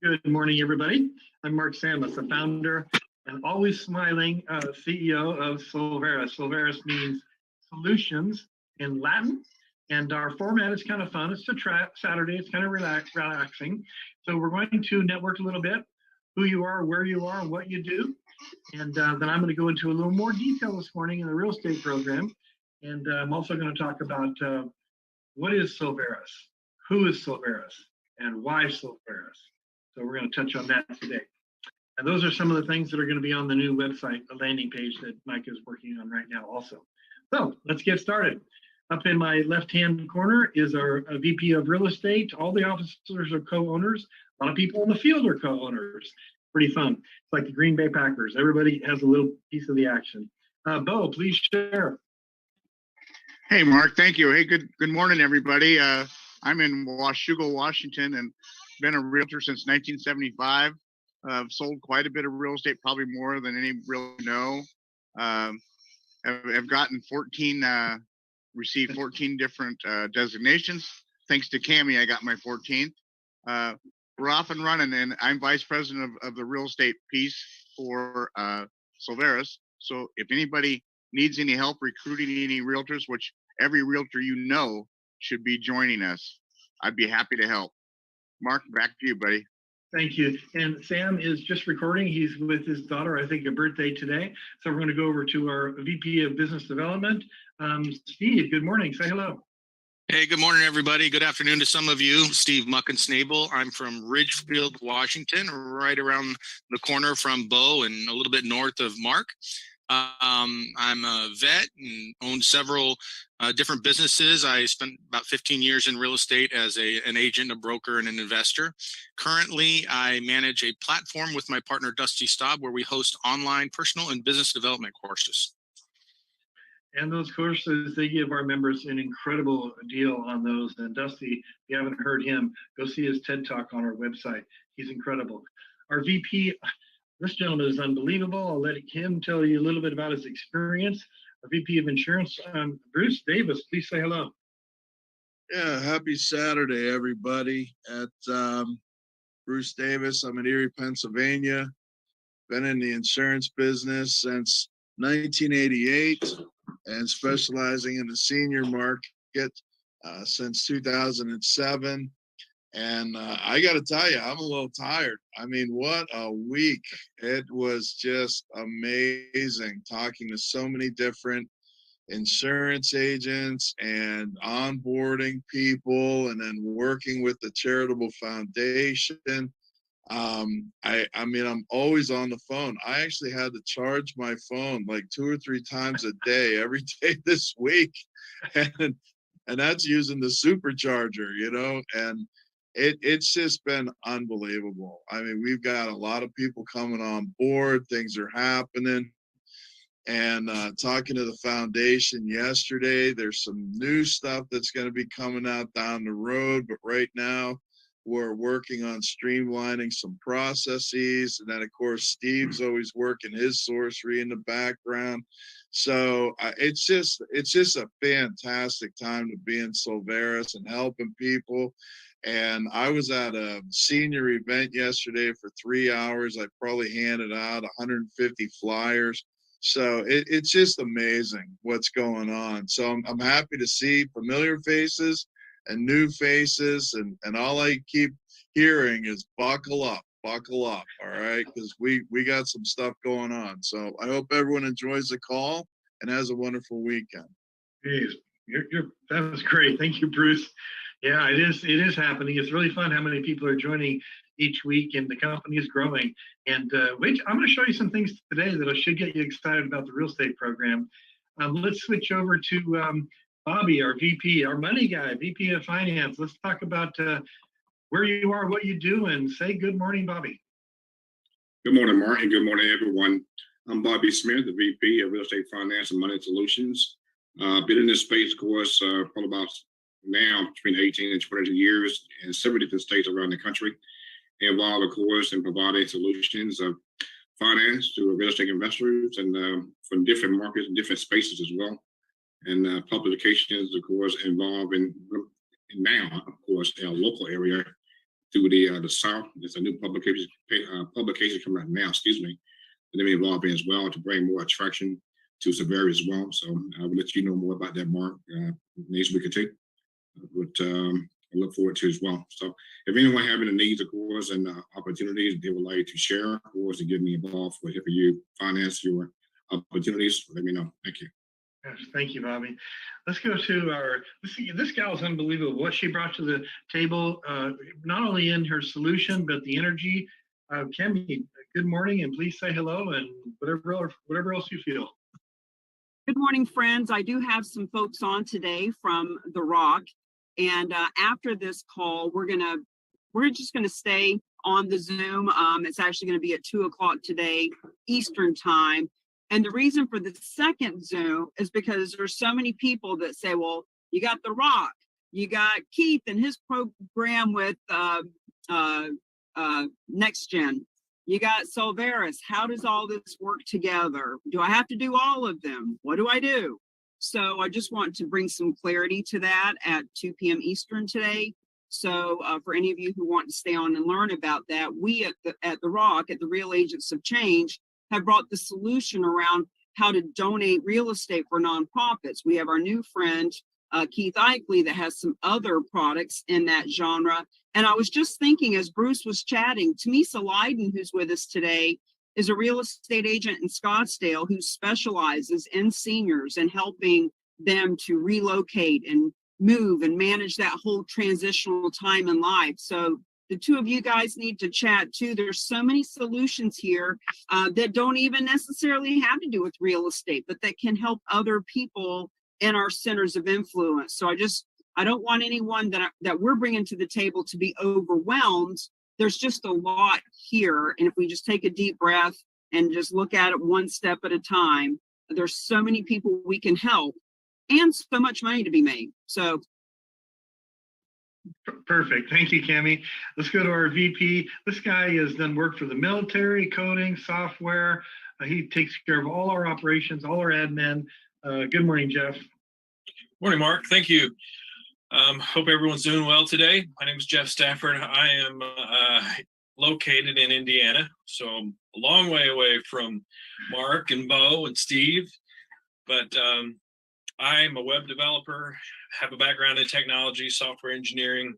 Good morning, everybody. I'm Mark Samus, the founder and always smiling CEO of Solveris. Solveris means solutions in Latin, and our format is kind of fun. It's a Saturday. It's kind of relaxing. So we're going to network a little bit, who you are, where you are, what you do, and then I'm going to go into a little more detail this morning in the real estate program. And I'm also going to talk about what is Solveris, who is Solveris, and why Solveris. So we're going to touch on that today. And those are some of the things that are going to be on the new website, the landing page that Mike is working on right now also. So let's get started. Up in my left-hand corner is our VP of real estate. All the officers are co-owners. A lot of people in the field are co-owners. Pretty fun. It's like the Green Bay Packers. Everybody has a little piece of the action. Bo, please share. Hey, Mark. Thank you. Hey, good morning, everybody. I'm in Washougal, Washington, and been a realtor since 1975. I've sold quite a bit of real estate, probably more than any really know. I've gotten received 14 different designations. Thanks to Cammie, I got my 14th. We're off and running, and I'm vice president of the real estate piece for Solveris. So if anybody needs any help recruiting any realtors, which every realtor you know should be joining us, I'd be happy to help. Mark, back to you, buddy. Thank you. And Sam is just recording. He's with his daughter, I think, a birthday today. So we're going to go over to our VP of Business Development. Steve, good morning. Say hello. Hey, good morning, everybody. Good afternoon to some of you. Steve Muckensnabel. I'm from Ridgefield, Washington, right around the corner from Bo and a little bit north of Mark. I'm a vet and own several different businesses. I spent about 15 years in real estate as an agent, a broker, and an investor. Currently, I manage a platform with my partner, Dusty Staub, where we host online personal and business development courses. And those courses, they give our members an incredible deal on those. And Dusty, if you haven't heard him, go see his TED Talk on our website. He's incredible. Our VP, this gentleman is unbelievable. I'll let him tell you a little bit about his experience. Our VP of Insurance, Bruce Davis, please say hello. Yeah, happy Saturday, everybody. At Bruce Davis, I'm in Erie, Pennsylvania. Been in the insurance business since 1988 and specializing in the senior market since 2007. And I got to tell you, I'm a little tired. I mean, what a week. It was just amazing talking to so many different insurance agents and onboarding people and then working with the charitable foundation. I mean, I'm always on the phone. I actually had to charge my phone like 2 or 3 times a day, every day this week. And that's using the supercharger, you know, and it's just been unbelievable. I mean, we've got a lot of people coming on board. Things are happening. And talking to the foundation yesterday, there's some new stuff that's going to be coming out down the road. But right now, we're working on streamlining some processes. And then, of course, Steve's always working his sorcery in the background. So it's just a fantastic time to be in Solveris and helping people. And I was at a senior event yesterday for 3 hours. I probably handed out 150 flyers. So it's just amazing what's going on. So I'm happy to see familiar faces and new faces. And all I keep hearing is buckle up, all right? Because we got some stuff going on. So I hope everyone enjoys the call and has a wonderful weekend. Jeez, that was great. Thank you, Bruce. Yeah, it is happening. It's really fun how many people are joining each week, and the company is growing. And I'm going to show you some things today that should get you excited about the real estate program. Let's switch over to Bobby, our VP, our money guy, VP of Finance. Let's talk about where you are, what you do, and say good morning, Bobby. Good morning, Mark, and good morning, everyone. I'm Bobby Smith, the VP of Real Estate Finance and Money Solutions. Been in this space, of course, probably about now between 18 and 20 years in several different states around the country. Involved, of course, in providing solutions of finance to real estate investors and from different markets and different spaces as well. And publications, of course, involved in now, of course, in our local area through the South. There's a new publication coming out now, excuse me, that they involved in as well to bring more attraction to Severia as well. So I will let you know more about that, Mark, next week or two. But I look forward to as well. So if anyone have any needs, of course, and opportunities they would like to share, of course, to get me involved with helping you finance your opportunities, let me know. Thank you. Yes, thank you, Bobby. Let's go to this gal is unbelievable. What she brought to the table, not only in her solution, but the energy. Kemi, good morning, and please say hello and whatever else you feel. Good morning, friends. I do have some folks on today from The Rock. And after this call, we're just gonna stay on the Zoom. It's actually gonna be at 2 o'clock today, Eastern time. And the reason for the second Zoom is because there's so many people that say, well, you got The Rock, you got Keith and his program with Next Gen, you got Solveris. How does all this work together? Do I have to do all of them? What do I do? So I just want to bring some clarity to that at 2 p.m. Eastern today. So for any of you who want to stay on and learn about that, we at the Rock, at the Real Agents of Change, have brought the solution around how to donate real estate for nonprofits. We have our new friend, Keith Eichley, that has some other products in that genre. And I was just thinking as Bruce was chatting, Tamisa Leiden, who's with us today, is a real estate agent in Scottsdale who specializes in seniors and helping them to relocate and move and manage that whole transitional time in life. So the two of you guys need to chat too. There's so many solutions here that don't even necessarily have to do with real estate, but that can help other people in our centers of influence. So I don't want anyone that we're bringing to the table to be overwhelmed. There's just a lot here. And if we just take a deep breath and just look at it one step at a time, there's so many people we can help and so much money to be made. So. Perfect. Thank you, Kemi. Let's go to our VP. This guy has done work for the military, coding, software. He takes care of all our operations, all our admin. Good morning, Jeff. Morning, Mark. Thank you. Hope everyone's doing well today. My name is Jeff Stafford. I am located in Indiana, so I'm a long way away from Mark and Bo and Steve, but I'm a web developer, have a background in technology, software engineering.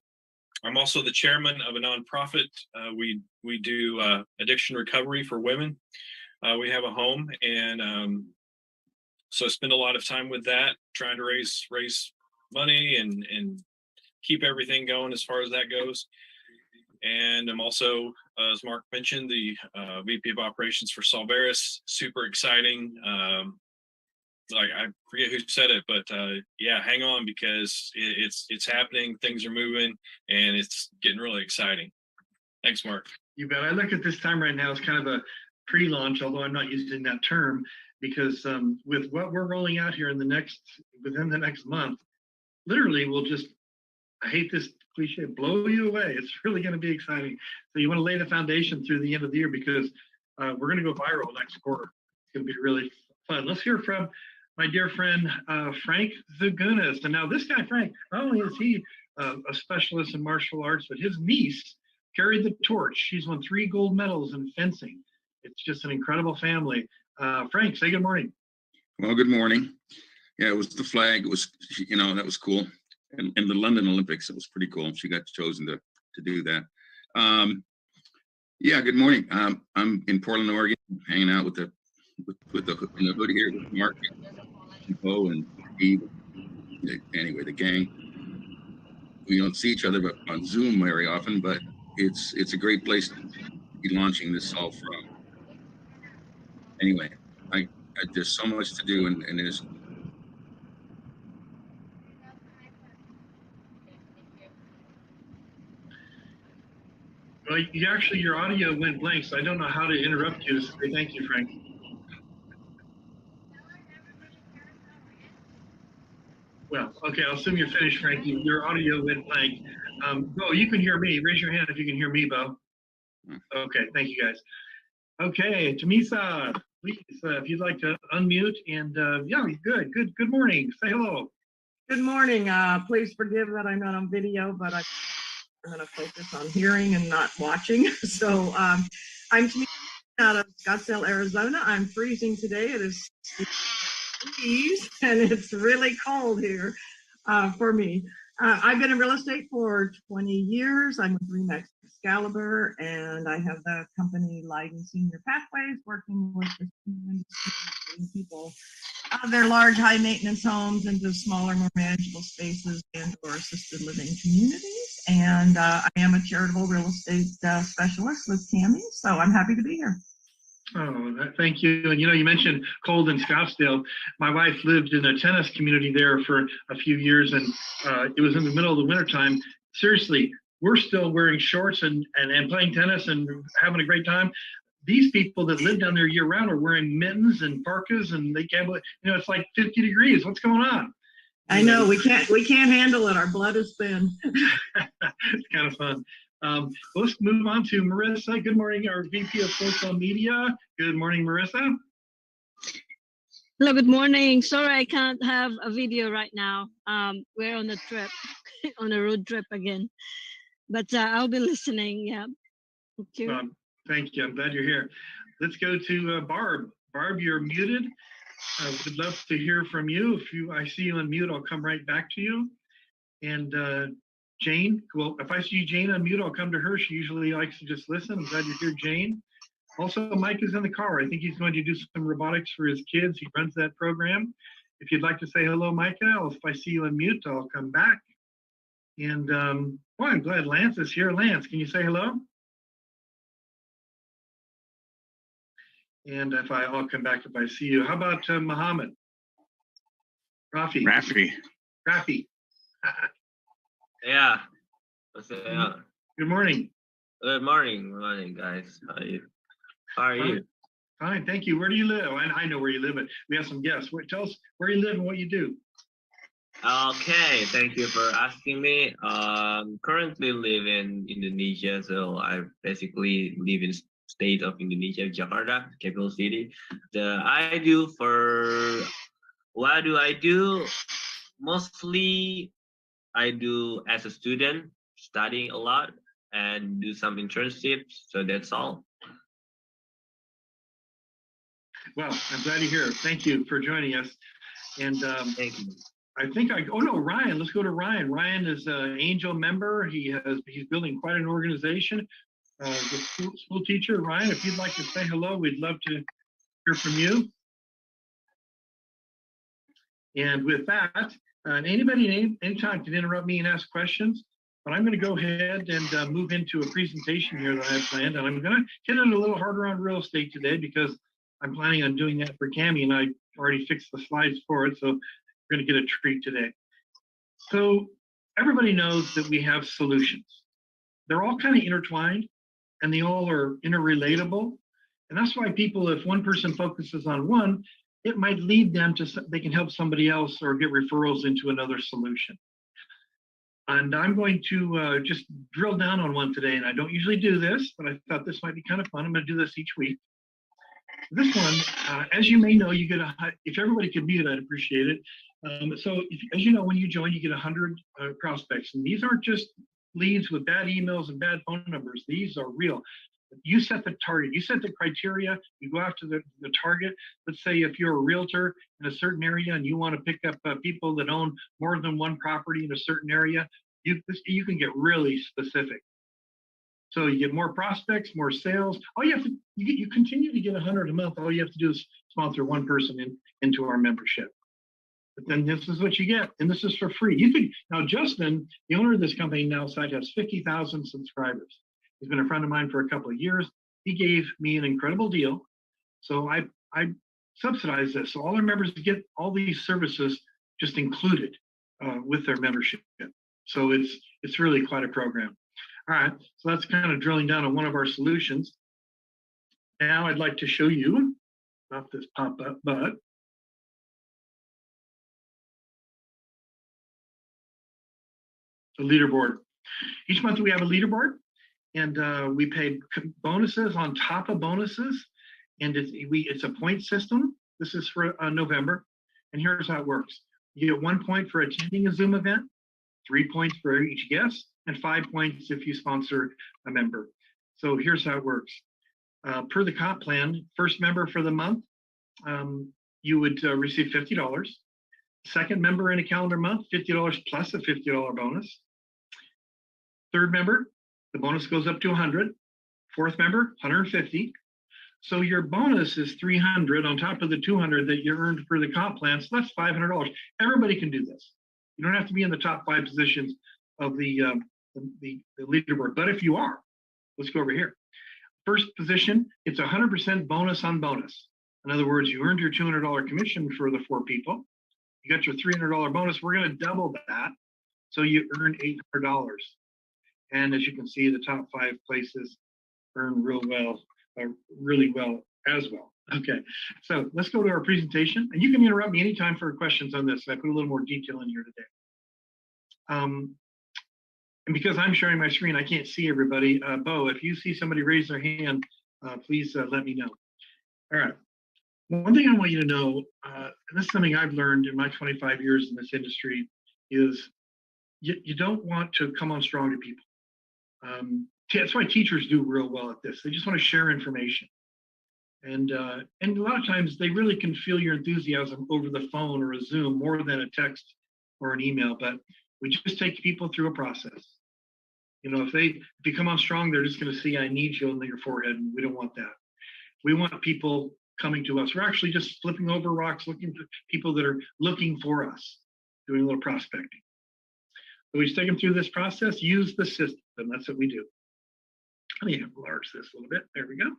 I'm also the chairman of a nonprofit. We do addiction recovery for women. We have a home, and so I spend a lot of time with that, trying to raise money and keep everything going as far as that goes. And I'm also, as Mark mentioned, the VP of operations for Solveris. Super exciting. Like, I forget who said it, but yeah, hang on, because it's happening, things are moving, and it's getting really exciting. Thanks, Mark. You bet. I look at this time right now as kind of a pre-launch, although I'm not using that term, because with what we're rolling out here within the next month, literally we'll just, I hate this cliche, blow you away. It's really going to be exciting. So you want to lay the foundation through the end of the year, because we're going to go viral next quarter. It's going to be really fun. Let's hear from my dear friend, Frank Zagunas. And now this guy, Frank, not only is he a specialist in martial arts, but his niece carried the torch. She's won 3 gold medals in fencing. It's just an incredible family. Frank, say good morning. Well, good morning. Yeah, it was the flag. It was, that was cool. And the London Olympics, it was pretty cool. She got chosen to do that. Yeah, good morning. I'm in Portland, Oregon, hanging out with the hood here with Mark and Bo and Steve. Anyway, the gang. We don't see each other on Zoom very often, but it's a great place to be launching this all from. Anyway, there's so much to do, and there's. Well, your audio went blank, so I don't know how to interrupt you to say thank you, Frank. Well, okay, I'll assume you're finished, Frank. Your audio went blank. Bo, you can hear me. Raise your hand if you can hear me, Bo. Okay, thank you, guys. Okay, Tamisa, please, if you'd like to unmute, and yeah, good morning. Say hello. Good morning. Please forgive that I'm not on video, but I'm going to focus on hearing and not watching. So I'm Tamika out of Scottsdale, Arizona. I'm freezing today. It is degrees and it's really cold here for me. I've been in real estate for 20 years. I'm with Remax Excalibur, and I have the company Leiden Senior Pathways, working with the people their large, high maintenance homes into smaller, more manageable spaces and or assisted living communities. And I am a charitable real estate specialist with Tammy, so I'm happy to be here. Oh, thank you. And you mentioned cold in Scottsdale. My wife lived in a tennis community there for a few years, and it was in the middle of the wintertime. Seriously, we're still wearing shorts and playing tennis and having a great time. These people that live down there year round are wearing mittens and parkas, and they can't believe, it's like 50 degrees. What's going on? I know, we can't handle it. Our blood is thin. It's kind of fun. Let's move on to Marissa. Good morning, our VP of Social Media. Good morning, Marissa. Hello, good morning. Sorry, I can't have a video right now. We're on a trip, on a road trip again. But I'll be listening. Yeah. Thank you. Thank you. I'm glad you're here. Let's go to Barb. Barb, you're muted. I would love to hear from you. I see you on mute, I'll come right back to you. And Jane, well, if I see Jane on mute, I'll come to her. She usually likes to just listen. I'm glad you're here, Jane. Also, Mike is in the car. I think he's going to do some robotics for his kids. He runs that program. If you'd like to say hello, Micah, if I see you on mute, I'll come back. And I'm glad Lance is here. Lance, can you say hello? And I'll come back if I see you. How about Muhammad? Rafi. Yeah. Good morning. Good morning, guys. How are you? Fine, thank you. Where do you live? I know where you live, but we have some guests. Tell us where you live and what you do. Okay, thank you for asking me. Currently live in Indonesia, so I basically live in state of Indonesia, Jakarta, capital city. What do I do? Mostly I do as a student, studying a lot and do some internships. So that's all. Well, I'm glad you're here. Thank you for joining us. And thank you. Ryan, let's go to Ryan. Ryan is an Angel member. He's building quite an organization. The school teacher. Ryan, if you'd like to say hello, we'd love to hear from you. And with that, anytime can interrupt me and ask questions, but I'm going to go ahead and move into a presentation here that I have planned, and I'm going to hit it a little harder on real estate today because I'm planning on doing that for Cammie, and I already fixed the slides for it, so we're going to get a treat today. So everybody knows that we have solutions. They're all kind of intertwined, and they all are interrelatable, and that's why people, if one person focuses on one, it might lead them to, they can help somebody else or get referrals into another solution. And I'm going to just drill down on one today, and I don't usually do this, but I thought this might be kind of fun. I'm going to do this each week. This one, as you may know, you get if everybody could mute, I'd appreciate it. As you know, when you join, you get 100 prospects, and these aren't just leads with bad emails and bad phone numbers. These are real. You set the target, you set the criteria, you go after the target. Let's say if you're a realtor in a certain area and you want to pick up people that own more than one property in a certain area, you can get really specific. So you get more prospects, more sales. All you have to, you continue to get 100 a month. All you have to do is sponsor one person into our membership. But then this is what you get, and this is for free. Now Justin, the owner of this company now site has 50,000 subscribers. He's been a friend of mine for a couple of years. He gave me an incredible deal. So I subsidize this. So all our members get all these services just included with their membership. So it's really quite a program. All right, so that's kind of drilling down on one of our solutions. Now I'd like to show you, not this pop-up, but the leaderboard. Each month we have a leaderboard, and we pay bonuses on top of bonuses, and it's a point system. This is for November, and here's how it works. You get 1 point for attending a Zoom event, 3 points for each guest, and 5 points if you sponsor a member. So here's how it works. Per the comp plan, first member for the month, you would receive $50. Second member in a calendar month, $50 plus a $50 bonus. Third member, the bonus goes up to 100. Fourth member, 150. So your bonus is 300 on top of the 200 that you earned for the comp plan. So that's $500. Everybody can do this. You don't have to be in the top 5 positions of the leaderboard. But if you are, let's go over here. First position, it's 100% bonus on bonus. In other words, you earned your $200 commission for the 4 people. You got your $300 bonus. We're going to double that. So you earn $800. And as you can see, the top 5 places earn really well as well. Okay, so let's go to our presentation. And you can interrupt me anytime for questions on this. I put a little more detail in here today. And because I'm sharing my screen, I can't see everybody. Bo, if you see somebody raise their hand, please let me know. All right. One thing I want you to know, and this is something I've learned in my 25 years in this industry, is you don't want to come on strong to people. That's why teachers do real well at this. They just want to share information. And a lot of times they really can feel your enthusiasm over the phone or a Zoom more than a text or an email, but we just take people through a process. You know, if you come on strong, they're just going to see I need you on your forehead, and we don't want that. We want people coming to us. We're actually just flipping over rocks, looking for people that are looking for us, doing a little prospecting. So we just take them through this process, use the system. That's what we do. Let me enlarge this a little bit. There we go.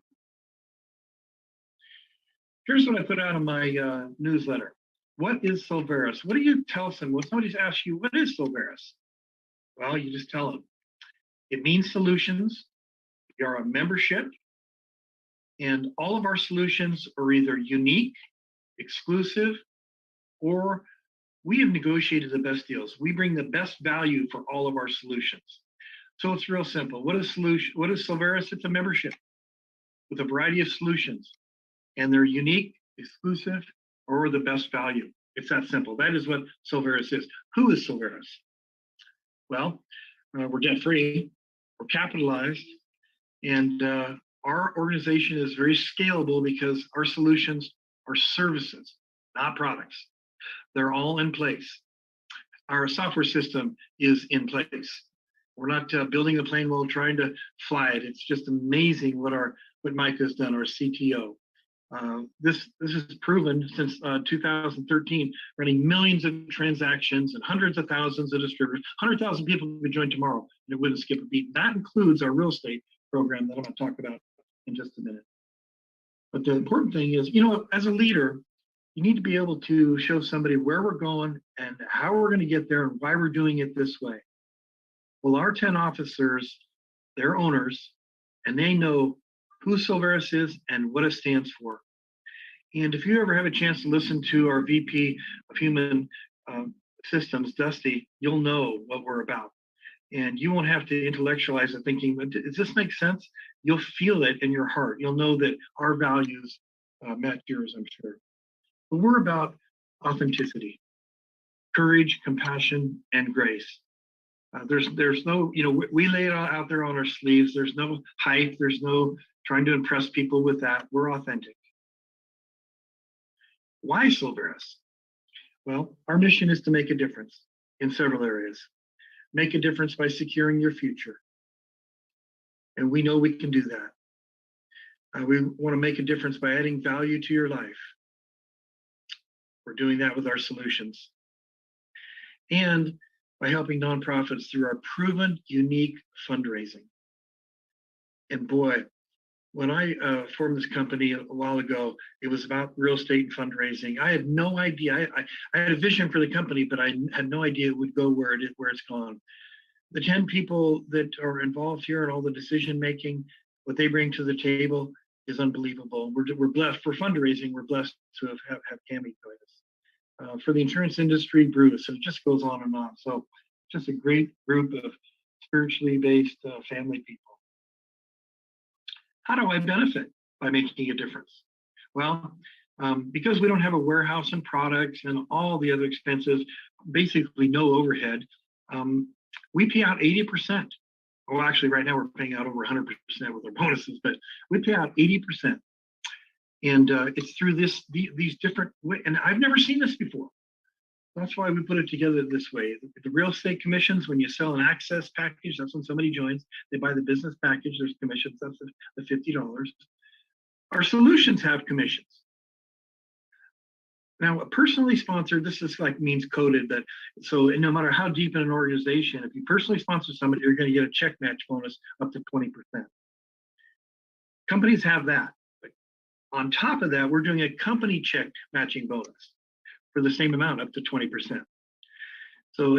Here's what I put out in my newsletter. What is Silveris? What do you tell someone? When somebody asks you, what is Silveris? Well, you just tell them. It means solutions. We are a membership. And all of our solutions are either unique, exclusive, or we have negotiated the best deals. We bring the best value for all of our solutions. So it's real simple. What is Silveris? It's a membership with a variety of solutions. And they're unique, exclusive, or the best value. It's that simple. That is what Silveris is. Who is Silveris? Well, we're debt-free, we're capitalized, and our organization is very scalable because our solutions are services, not products. They're all in place. Our software system is in place. We're not building the plane while trying to fly it. It's just amazing what Mike has done, our CTO. This is proven since 2013, running millions of transactions and hundreds of thousands of distributors. 100,000 people could join tomorrow, and it wouldn't skip a beat. That includes our real estate program that I'm going to talk about in just a minute. But the important thing is, you know, as a leader, you need to be able to show somebody where we're going and how we're going to get there and why we're doing it this way. Well, our 10 officers, they're owners, and they know who Silveris is and what it stands for. And if you ever have a chance to listen to our VP of Human Systems, Dusty, you'll know what we're about. And you won't have to intellectualize it thinking, does this make sense? You'll feel it in your heart. You'll know that our values match yours, I'm sure. But we're about authenticity, courage, compassion, and grace. There's no, you know, we lay it out there on our sleeves. There's no hype. There's no trying to impress people with that. We're authentic. Why Silveris? Well, our mission is to make a difference in several areas. Make a difference by securing your future. And we know we can do that. We want to make a difference by adding value to your life. We're doing that with our solutions. And by helping nonprofits through our proven, unique fundraising. And boy, when I formed this company a while ago, it was about real estate and fundraising. I had no idea. I had a vision for the company, but I had no idea it would go where it's gone. The 10 people that are involved here and all the decision making, what they bring to the table is unbelievable. We're blessed for fundraising. We're blessed to have Cami join us. For the insurance industry, Bruce, and it just goes on and on. So just a great group of spiritually based family people. How do I benefit by making a difference? Well, because we don't have a warehouse and products and all the other expenses, basically no overhead, We pay out 80%. Well, actually, right now we're paying out over 100% with our bonuses, but we pay out 80%. And it's through these different ways. And I've never seen this before. That's why we put it together this way. The real estate commissions, when you sell an access package, that's when somebody joins. They buy the business package. There's commissions. That's the $50. Our solutions have commissions. Now, personally sponsored, this is like means coded, but so no matter how deep in an organization, if you personally sponsor somebody, you're going to get a check match bonus up to 20%. Companies have that. But on top of that, we're doing a company check matching bonus for the same amount, up to 20%. So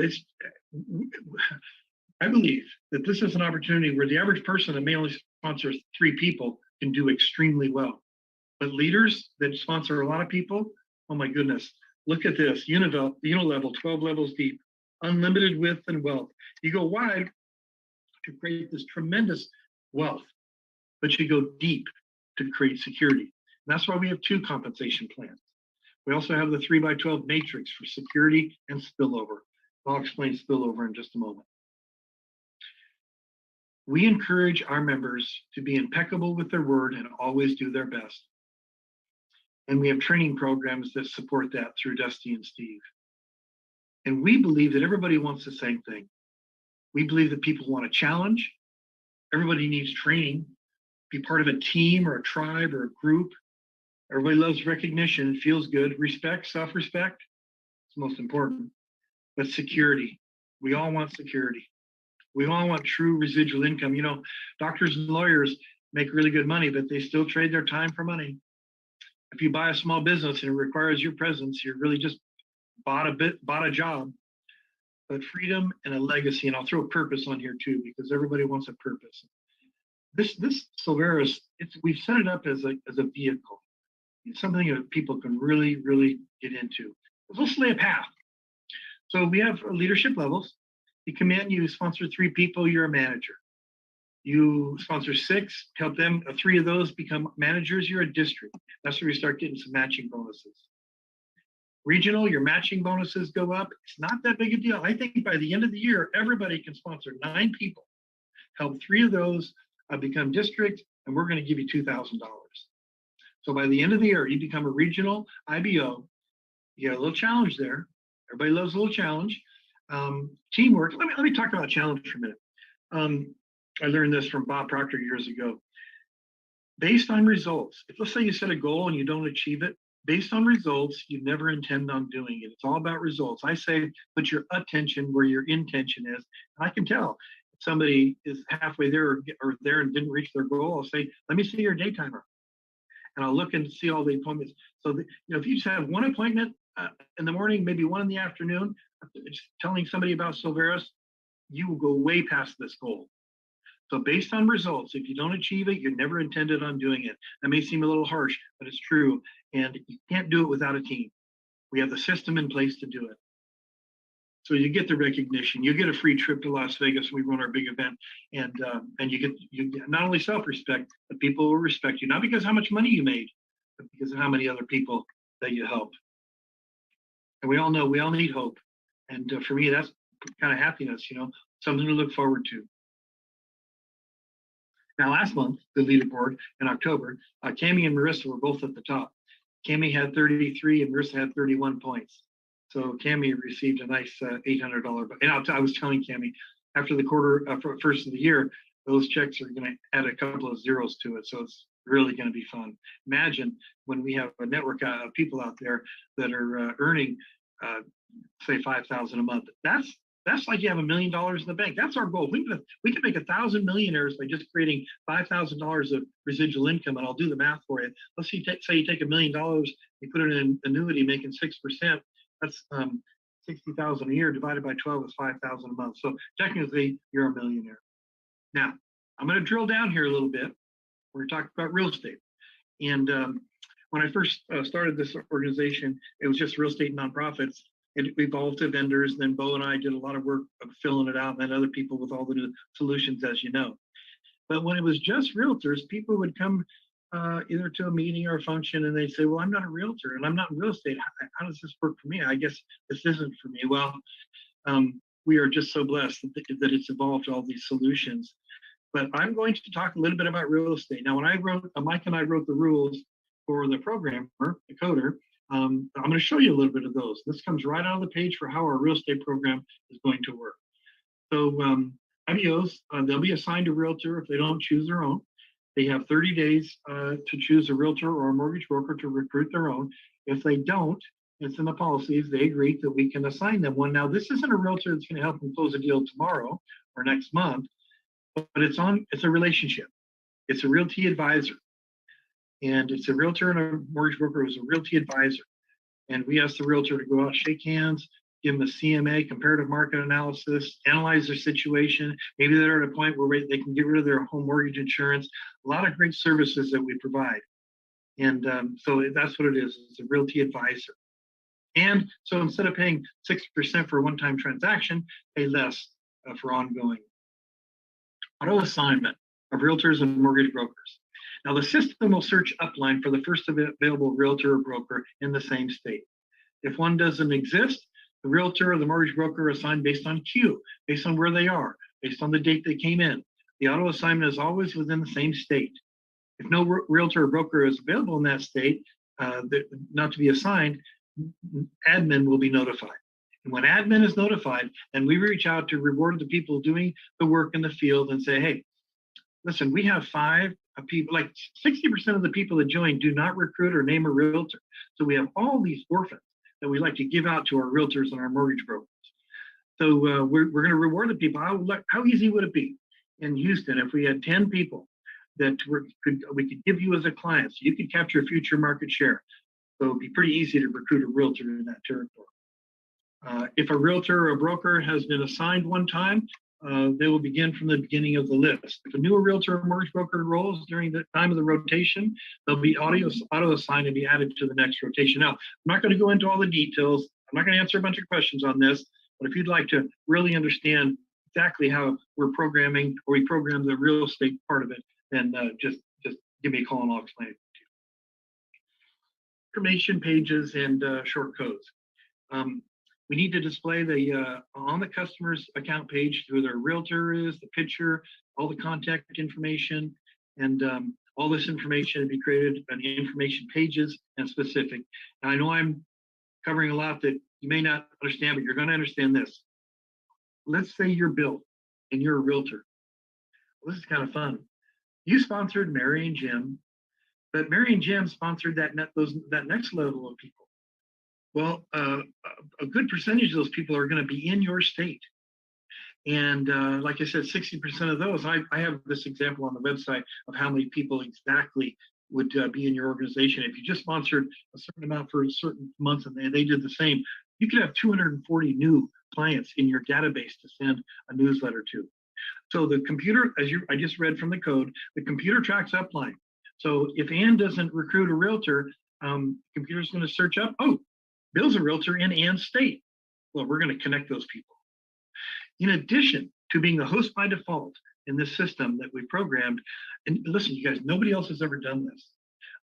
I believe that this is an opportunity where the average person that may only sponsor 3 people can do extremely well. But leaders that sponsor a lot of people, oh my goodness, look at this, unilevel, 12 levels deep, unlimited width and wealth. You go wide to create this tremendous wealth, but you go deep to create security. And that's why we have 2 compensation plans. We also have the 3x12 matrix for security and spillover. I'll explain spillover in just a moment. We encourage our members to be impeccable with their word and always do their best. And we have training programs that support that through Dusty and Steve. And we believe that everybody wants the same thing. We believe that people want a challenge. Everybody needs training, be part of a team or a tribe or a group. Everybody loves recognition, it feels good. Respect, self-respect, it's most important. But security, we all want security. We all want true residual income. You know, doctors and lawyers make really good money, but they still trade their time for money. If you buy a small business and it requires your presence, you're really just bought a job. But freedom and a legacy, and I'll throw a purpose on here too, because everybody wants a purpose. This Silveris, we've set it up as a vehicle. It's something that people can really, really get into. Let's lay a path. So we have leadership levels. You come in, you sponsor 3 people, you're a manager. You sponsor 6, help them, 3 of those become managers, you're a district. That's where we start getting some matching bonuses. Regional, your matching bonuses go up. It's not that big a deal. I think by the end of the year, everybody can sponsor 9 people. Help 3 of those become district, and we're going to give you $2,000. So by the end of the year, you become a regional IBO. You got a little challenge there. Everybody loves a little challenge. Teamwork. Let me talk about challenge for a minute. I learned this from Bob Proctor years ago. Based on results, if let's say you set a goal and you don't achieve it, based on results, you never intend on doing it. It's all about results. I say put your attention where your intention is. And I can tell if somebody is halfway there or there and didn't reach their goal. I'll say, let me see your day timer. And I'll look and see all the appointments. So, if you just have one appointment in the morning, maybe one in the afternoon, just telling somebody about Silveris, you will go way past this goal. So based on results, if you don't achieve it, you never intended on doing it. That may seem a little harsh, but it's true. And you can't do it without a team. We have the system in place to do it. So you get the recognition. You get a free trip to Las Vegas when we run our big event, and you get not only self-respect, but people will respect you, not because of how much money you made, but because of how many other people that you helped. And we all know we all need hope. And for me, that's kind of happiness, something to look forward to. Now, last month, the leaderboard in October, Cami and Marissa were both at the top. Cami had 33 and Marissa had 31 points. So Cami received a nice $800. And I was telling Cami, after the first of the year, those checks are going to add a couple of zeros to it. So it's really going to be fun. Imagine when we have a network of people out there that are earning, say, $5,000 a month. That's like you have $1 million in the bank. That's our goal. We can make 1,000 millionaires by just creating $5,000 of residual income, and I'll do the math for you. Let's say you take $1 million, you put it in an annuity, making 6%. That's $60,000 a year divided by 12 is $5,000 a month. So technically, you're a millionaire. Now, I'm going to drill down here a little bit. We're talking about real estate. And when I first started this organization, it was just real estate nonprofits. It evolved to vendors. Then Bo and I did a lot of work of filling it out, and then other people with all the new solutions, as you know. But when it was just realtors, people would come either to a meeting or a function, and they'd say, well, I'm not a realtor, and I'm not in real estate. How does this work for me? I guess this isn't for me. Well, we are just so blessed that it's evolved all these solutions. But I'm going to talk a little bit about real estate. Now, when I wrote, Mike and I wrote the rules for the programmer, the coder, I'm going to show you a little bit of those. This comes right out of the page for how our real estate program is going to work. So IBOs, they'll be assigned a realtor if they don't choose their own. They have 30 days to choose a realtor or a mortgage broker to recruit their own. If they don't, it's in the policies, they agree that we can assign them one. Now, this isn't a realtor that's going to help them close a deal tomorrow or next month, but it's a relationship. It's a realty advisor. And it's a realtor and a mortgage broker who's a realty advisor. And we ask the realtor to go out, shake hands, give them a CMA, comparative market analysis, analyze their situation. Maybe they're at a point where they can get rid of their home mortgage insurance. A lot of great services that we provide. And so that's what it is. It's a realty advisor. And so instead of paying 6% for a one-time transaction, pay less for ongoing. Auto assignment of realtors and mortgage brokers. Now, the system will search upline for the first available realtor or broker in the same state. If one doesn't exist, the realtor or the mortgage broker are assigned based on queue, based on where they are, based on the date they came in. The auto assignment is always within the same state. If no realtor or broker is available in that state, not to be assigned, admin will be notified. And when admin is notified, then we reach out to reward the people doing the work in the field and say, hey, listen, we have 5 people, like 60% of the people that join do not recruit or name a realtor. So we have all these orphans that we like to give out to our realtors and our mortgage brokers. So we're going to reward the people. How easy would it be in Houston if we had 10 people that we could give you as a client so you could capture future market share? So it'd be pretty easy to recruit a realtor in that territory. If a realtor or a broker has been assigned one time, they will begin from the beginning of the list. If a newer realtor or mortgage broker enrolls during the time of the rotation, they'll be auto-assigned and be added to the next rotation. Now, I'm not going to go into all the details. I'm not going to answer a bunch of questions on this, but if you'd like to really understand exactly how we're programming, or we program the real estate part of it, then just give me a call and I'll explain it to you. Information pages and short codes. We need to display on the customer's account page who their realtor is, the picture, all the contact information, and all this information to be created on the information pages and specific. Now, I know I'm covering a lot that you may not understand, but you're going to understand this. Let's say you're Bill and you're a realtor. Well, this is kind of fun. You sponsored Mary and Jim, but Mary and Jim sponsored that next level of people. Well, a good percentage of those people are going to be in your state. And like I said, 60% of those, I have this example on the website of how many people exactly would be in your organization. If you just sponsored a certain amount for a certain month and they did the same, you could have 240 new clients in your database to send a newsletter to. So the computer, I just read from the code, the computer tracks upline. So if Ann doesn't recruit a realtor, computer's going to search up, oh, Bill's a realtor in Ann's state. Well, we're going to connect those people. In addition to being the host by default in this system that we programmed, and listen, you guys, nobody else has ever done this.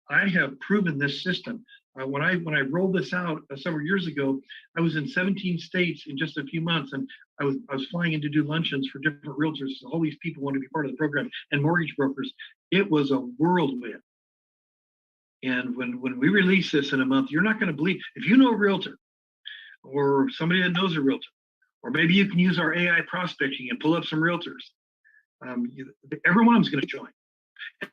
I have proven this system. When I rolled this out several years ago, I was in 17 states in just a few months, and I was flying in to do luncheons for different realtors. So all these people wanted to be part of the program, and mortgage brokers. It was a whirlwind. And when we release this in a month, you're not going to believe, if you know a realtor or somebody that knows a realtor, or maybe you can use our AI prospecting and pull up some realtors. Every one of them's going to join.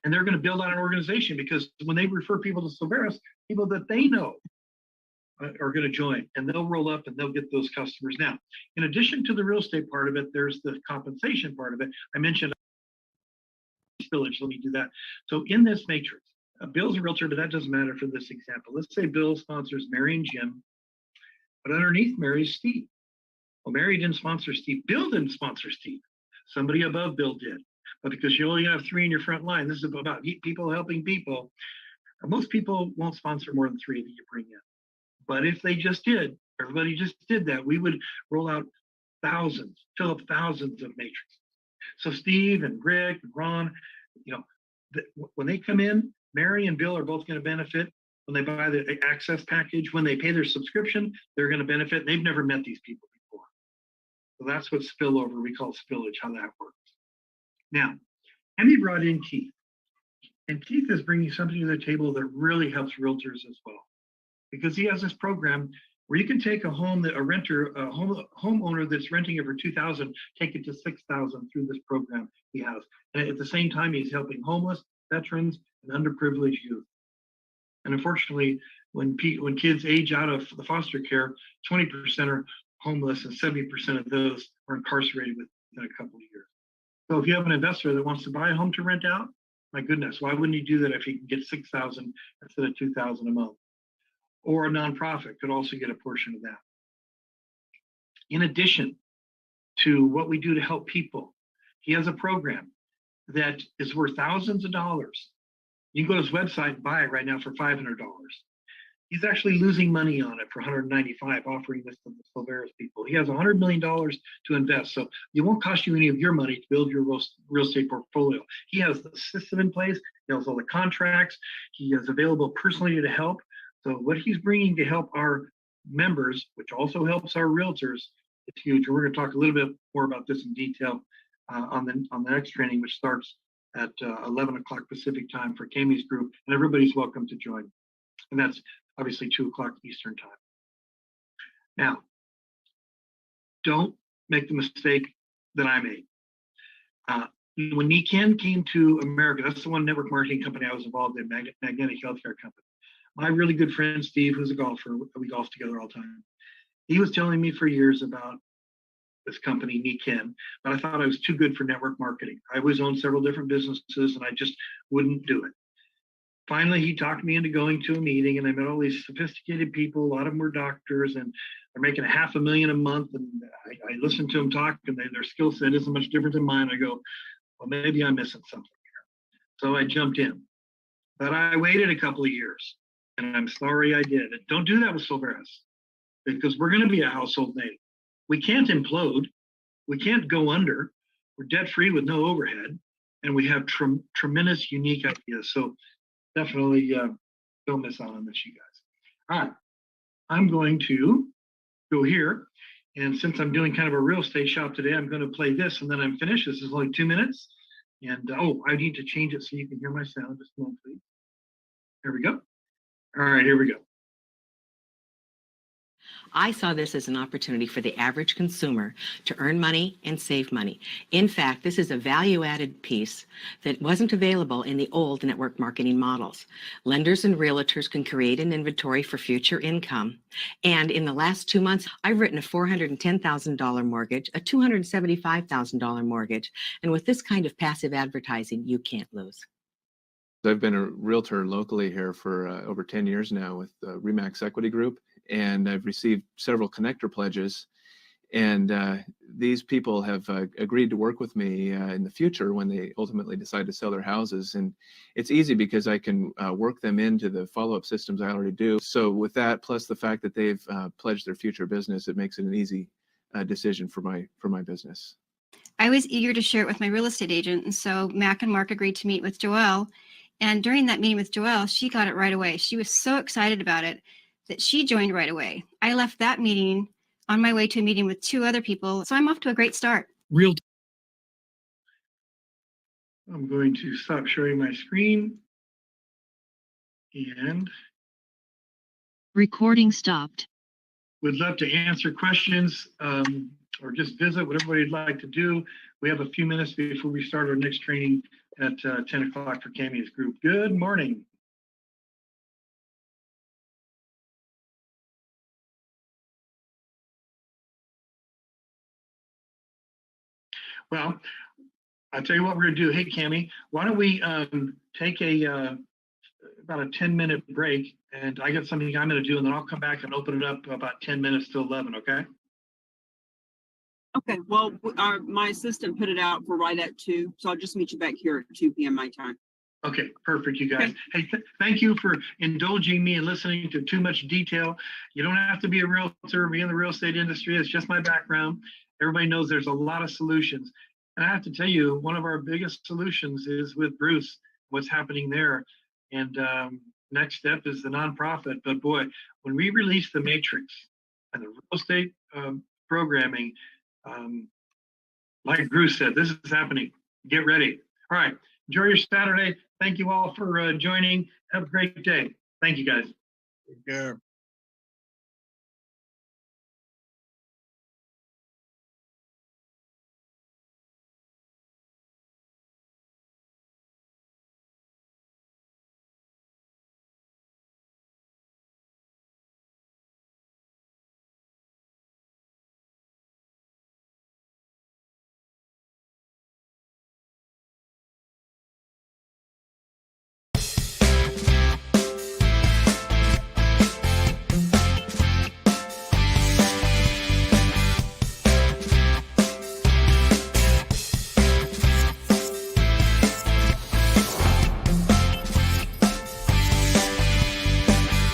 And they're going to build out an organization, because when they refer people to Silveris, people that they know are going to join, and they'll roll up and they'll get those customers. Now, in addition to the real estate part of it, there's the compensation part of it. I mentioned village. Let me do that. So in this matrix, Bill's a realtor, but that doesn't matter for this example. Let's say Bill sponsors Mary and Jim, but underneath Mary is Steve. Well, Mary didn't sponsor Steve. Bill didn't sponsor Steve. Somebody above Bill did. But because you only have 3 in your front line, this is about people helping people. Most people won't sponsor more than 3 that you bring in. But if they just did, everybody just did that, we would roll out thousands, fill up thousands of matrices. So Steve and Rick and Ron, when they come in, Mary and Bill are both going to benefit when they buy the access package. When they pay their subscription, they're going to benefit. They've never met these people before. So that's what spillover, we call spillage, how that works. Now, Emmy brought in Keith. And Keith is bringing something to the table that really helps realtors as well. Because he has this program where you can take a home that a renter, a homeowner that's renting it for $2,000, take it to $6,000 through this program he has. And at the same time, he's helping homeless, veterans, and underprivileged youth. And unfortunately, when kids age out of the foster care, 20% are homeless and 70% of those are incarcerated within a couple of years. So if you have an investor that wants to buy a home to rent out, my goodness, why wouldn't he do that if he can get $6,000 instead of $2,000 a month? Or a nonprofit could also get a portion of that. In addition to what we do to help people, he has a program that is worth thousands of dollars. You can go to his website and buy it right now for $500. He's actually losing money on it for $195, offering this to the Silveris people. He has $100 million to invest, so it won't cost you any of your money to build your real estate portfolio. He has the system in place. He has all the contracts. He is available personally to help. So what he's bringing to help our members, which also helps our realtors, is huge. And we're going to talk a little bit more about this in detail on the next training, which starts at 11 o'clock Pacific time for Kami's group, and everybody's welcome to join. And that's obviously 2 o'clock Eastern time. Now, don't make the mistake that I made. When NECAN came to America, that's the one network marketing company I was involved in, Magnetic Healthcare Company. My really good friend, Steve, who's a golfer, we golf together all the time. He was telling me for years about this company, NECAN, but I thought I was too good for network marketing. I was owned several different businesses and I just wouldn't do it. Finally, he talked me into going to a meeting, and I met all these sophisticated people. A lot of them were doctors, and they're making $500,000 a month. And I listened to them talk, and their skill set isn't much different than mine. I go, well, maybe I'm missing something here. So I jumped in, but I waited a couple of years, and I'm sorry I did. Don't do that with Silveris, because we're going to be a household name. We can't implode. We can't go under. We're debt free with no overhead, and we have tremendous unique ideas. So definitely don't miss out on this, you guys. All right, I'm going to go here. And since I'm doing kind of a real estate shop today, I'm going to play this and then I'm finished. This is only 2 minutes. And I need to change it so you can hear my sound. Just a moment, please. There we go. All right, here we go. I saw this as an opportunity for the average consumer to earn money and save money. In fact, this is a value-added piece that wasn't available in the old network marketing models. Lenders and realtors can create an inventory for future income. And in the last 2 months, I've written a $410,000 mortgage, a $275,000 mortgage. And with this kind of passive advertising, you can't lose. I've been a realtor locally here for over 10 years now with Remax Equity Group, and I've received several connector pledges. And these people have agreed to work with me in the future when they ultimately decide to sell their houses. And it's easy because I can work them into the follow-up systems I already do. So with that, plus the fact that they've pledged their future business, it makes it an easy decision for my business. I was eager to share it with my real estate agent, and so Mac and Mark agreed to meet with Joelle. And during that meeting with Joelle, she got it right away. She was so excited about it that she joined right away. I left that meeting on my way to a meeting with 2 other people, so I'm off to a great start. I'm going to stop sharing my screen and recording stopped. Would love to answer questions or just visit, what everybody'd like to do. We have a few minutes before we start our next training at 10 o'clock for Kami's group. Good morning. Well, I'll tell you what we're gonna do. Hey, Kami, why don't we take about a 10-minute break, and I got something I'm gonna do, and then I'll come back and open it up about 10 minutes to 11, okay? Okay, well, my assistant put it out for right at 2, so I'll just meet you back here at 2 p.m. my time. Okay, perfect, you guys. Okay. Hey, thank you for indulging me and listening to too much detail. You don't have to be a realtor or be in the real estate industry. It's just my background. Everybody knows there's a lot of solutions. And I have to tell you, one of our biggest solutions is with Bruce, what's happening there. And next step is the nonprofit. But boy, when we release the matrix and the real estate programming, Like Bruce said, this is happening. Get ready. All right. Enjoy your Saturday. Thank you all for joining. Have a great day. Thank you, guys. Take care.